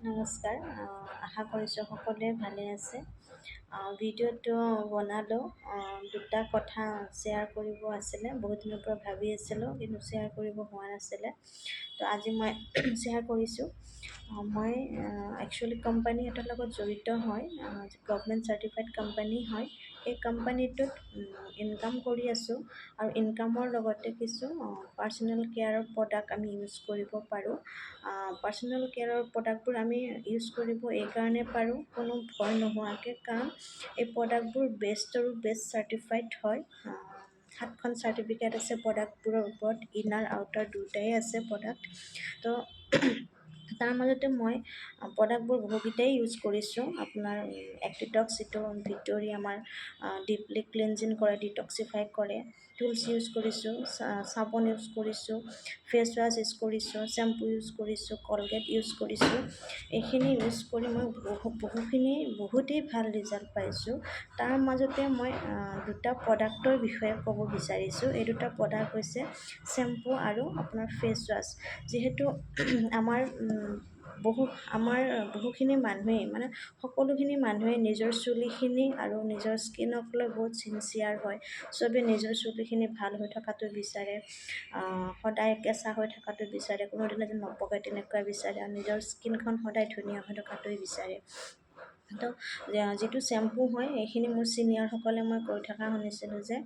নমস্কাৰ। আশা কৰিছোঁ সকলোৱে ভালে আছে। ভিডিঅ'টো বনালোঁ, দুটা কথা শ্বেয়াৰ কৰিব আছিলে। বহুত দিনৰ পৰা ভাবি আছিলোঁ কিন্তু শ্বেয়াৰ কৰিব হোৱা নাছিলে, তো আজি মই শ্বেয়াৰ কৰিছোঁ। মই একচুৱেলি কোম্পানী এটাৰ লগত জড়িত হয়, গভমেণ্ট চাৰ্টিফাইড কোম্পানী হয়। এই কোম্পানীটোত ইনকাম কৰি আছোঁ আৰু ইনকামৰ লগতে কিছু পাৰ্চনেল কেয়াৰৰ প্ৰডাক্ট আমি ইউজ কৰিব পাৰোঁ। পাৰ্চনেল কেয়াৰৰ প্ৰডাক্টবোৰ আমি ইউজ কৰিব এইকাৰণে পাৰোঁ কোনো ভয় নোহোৱাকৈ, কাৰণ এই প্ৰডাক্টবোৰ বেষ্ট আৰু বেষ্ট চাৰ্টিফাইড হয়। 7খন চাৰ্টিফিকেট আছে প্ৰডাক্টবোৰৰ ওপৰত, ইনাৰ আউটাৰ দুটাই আছে প্ৰডাক্ট। তো তাৰ মাজতে মই প্ৰডাক্টবোৰ বহুকেইটাই ইউজ কৰিছোঁ। আপোনাৰ এক্টিটক্স, যিটো ভিতৰি আমাৰ ডিপলি ক্লিনজিং কৰে, ডিটক্সিফাই কৰে, টুলছ ইউজ কৰিছোঁ, চাবোন ইউজ কৰিছোঁ, ফেচ ৱাছ ইউজ কৰিছোঁ, শ্বেম্পু ইউজ কৰিছোঁ, কলগেট ইউজ কৰিছোঁ। এইখিনি ইউজ কৰি মই বহুতেই ভাল ৰিজাল্ট পাইছোঁ। তাৰ মাজতে মই দুটা প্ৰডাক্টৰ বিষয়ে ক'ব বিচাৰিছোঁ। এই দুটা প্ৰডাক্ট হৈছে শ্বেম্পু আৰু আপোনাৰ ফেচ ৱাছ। যিহেতু আমাৰ বহুখিনি মানুহেই, মানে সকলোখিনি মানুহে নিজৰ চুলিখিনি আৰু নিজৰ স্কিনক লৈ বহুত চিনচিয়াৰ হয়। চবেই নিজৰ চুলিখিনি ভাল হৈ থকাটো বিচাৰে, সদায় কেঁচা হৈ থকাটো বিচাৰে, কোনোদিনে যেন নপকে তেনেকুৱা বিচাৰে, আৰু নিজৰ স্কিনখন সদায় ধুনীয়া হৈ থকাটোৱে বিচাৰে। তো যিটো শ্বেম্পু হয়, এইখিনি মোৰ ছিনিয়ৰসকলে মই কৈ থকা শুনিছিলোঁ যে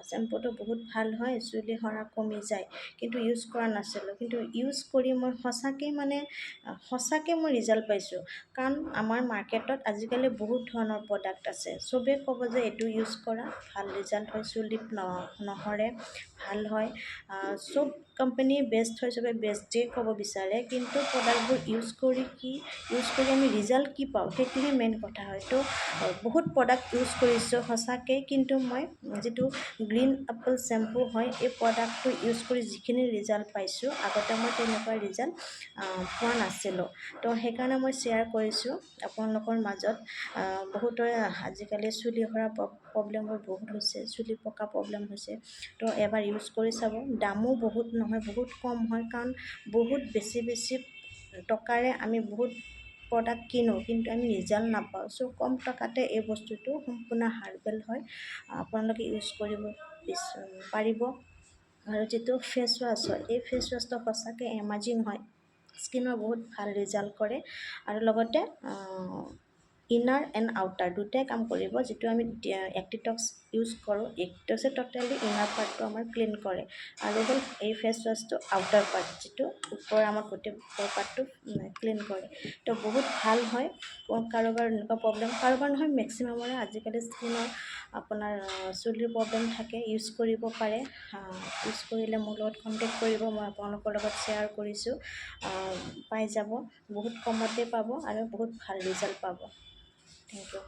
শ্বেম্পুটো বহুত ভাল হয়, চুলি সৰা কমি যায়, কিন্তু ইউজ কৰা নাছিলোঁ। কিন্তু ইউজ কৰি মই সঁচাকৈ মই ৰিজাল্ট পাইছোঁ। কাৰণ আমাৰ মাৰ্কেটত আজিকালি বহুত ধৰণৰ প্ৰডাক্ট আছে, চবেই ক'ব যে এইটো ইউজ কৰা ভাল ৰিজাল্ট হয়, চুলি নসৰে, ভাল হয়। চব কোম্পানী বেষ্ট হয়, চবে বেষ্টেই ক'ব বিচাৰে, কিন্তু প্ৰডাক্টবোৰ ইউজ কৰি আমি ৰিজাল্ট কি পাওঁ সেইটোহে মেইন কথা হয়। তো বহুত প্ৰডাক্ট ইউজ কৰিছোঁ সঁচাকৈ, কিন্তু মই যিটো গ্ৰীণ এপল শ্বেম্পু হয়, এই প্ৰডাক্টটো ইউজ কৰি যিখিনি ৰিজাল্ট পাইছোঁ, আগতে মই তেনেকুৱা ৰিজাল্ট পোৱা নাছিলোঁ। তো সেইকাৰণে মই শ্বেয়াৰ কৰিছোঁ আপোনালোকৰ মাজত। বহুতৰে আজিকালি চুলি সৰা প্ৰব্লেমবোৰ বহুত হৈছে, চুলি পকা প্ৰব্লেম হৈছে। তো এবাৰ ইউজ কৰি চাব। দামো বহুত নহয়, বহুত কম হয়, কাৰণ বহুত বেছি টকাৰে আমি বহুত প্ৰডাক্ট কিনো, কিন্তু আমি ৰিজাল্ট নাপাওঁ। চ' কম টকাতে এই বস্তুটো সম্পূৰ্ণ হাৰ্বেল হয়, আপোনালোকে ইউজ কৰিব পাৰিব। আৰু যিটো ফেচ ৱাছ হয়, এই ফেচ ৱাছটো সঁচাকৈ এমাজিং হয়, স্কিনৰ বহুত ভাল ৰিজাল্ট কৰে, আৰু লগতে ইনাৰ এণ্ড আউটাৰ দুটাই কাম কৰিব। যিটো আমি এক্টিটক্স ইউজ কৰোঁ, এক্টিটক্সে ট'টেলি ইনাৰ পাৰ্টটো আমাৰ ক্লিন কৰে, আৰু হ'ল এই ফেচ ৱাছটো আউটাৰ পাৰ্ট, যিটো ওপৰৰ আমাৰ গোটেই পাৰ্টটো ক্লিন কৰে। তো বহুত ভাল হয়। কাৰোবাৰ এনেকুৱা প্ৰব্লেম, কাৰোবাৰ নহয়, মেক্সিমামৰে আজিকালি স্কিনৰ আপোনাৰ চুলিৰ প্ৰব্লেম থাকে, ইউজ কৰিব পাৰে। ইউজ কৰিলে মোৰ লগত কণ্টেক্ট কৰিব, মই আপোনালোকৰ লগত শ্বেয়াৰ কৰিছোঁ। পাই যাব, বহুত কমতে পাব আৰু বহুত ভাল ৰিজাল্ট পাব। Thank U.